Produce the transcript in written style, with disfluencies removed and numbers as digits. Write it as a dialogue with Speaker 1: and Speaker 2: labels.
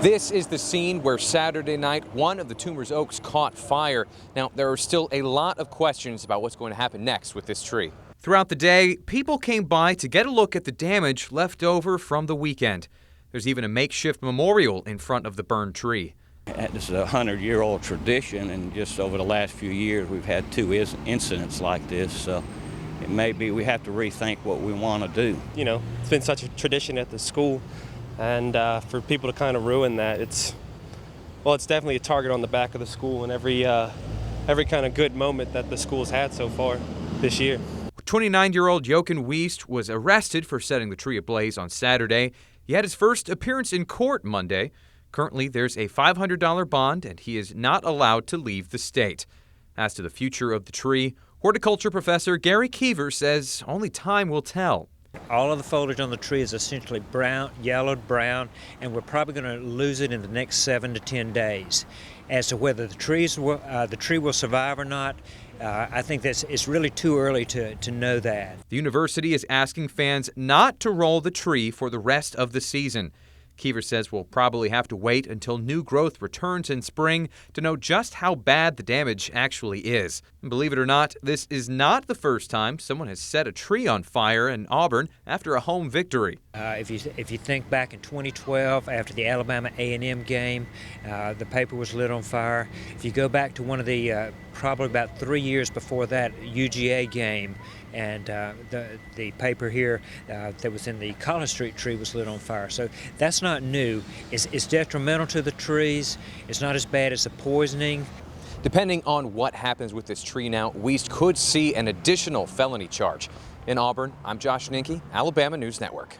Speaker 1: This is the scene where Saturday night one of the Toomers oaks caught fire. Now, there are still a lot of questions about what's going to happen next with this tree. Throughout the day, people came by to get a look at the damage left over from the weekend. There's even a makeshift memorial in front of the burned tree.
Speaker 2: This is a 100-year-old tradition, and just over the last few years we've had two incidents like this, so it may be we have to rethink what we want to do.
Speaker 3: You know, it's been such a tradition at the school, and for people to kind of ruin that, it's definitely a target on the back of the school and every kind of good moment that the school's had so far this year.
Speaker 1: 29-year-old Jochen Wiest was arrested for setting the tree ablaze on Saturday. He had his first appearance in court Monday. Currently, there's a $500 bond, and he is not allowed to leave the state. As to the future of the tree, horticulture professor Gary Keever says only time will tell.
Speaker 4: All of the foliage on the tree is essentially brown, yellowed brown, and we're probably going to lose it in the next 7 to 10 days. As to whether the tree will survive or not, I think it's really too early to know that.
Speaker 1: The university is asking fans not to roll the tree for the rest of the season. Keever says we'll probably have to wait until new growth returns in spring to know just how bad the damage actually is. And believe it or not, this is not the first time someone has set a tree on fire in Auburn after a home victory.
Speaker 4: If you think back in 2012, after the Alabama A&M game, the paper was lit on fire. If you go back to one of the probably about 3 years before that UGA game, and the paper here that was in the College Street tree was lit on fire. So that's not new. It's detrimental to the trees. It's not as bad as the poisoning.
Speaker 1: Depending on what happens with this tree now, Wiest could see an additional felony charge. In Auburn, I'm Josh Ninke, Alabama News Network.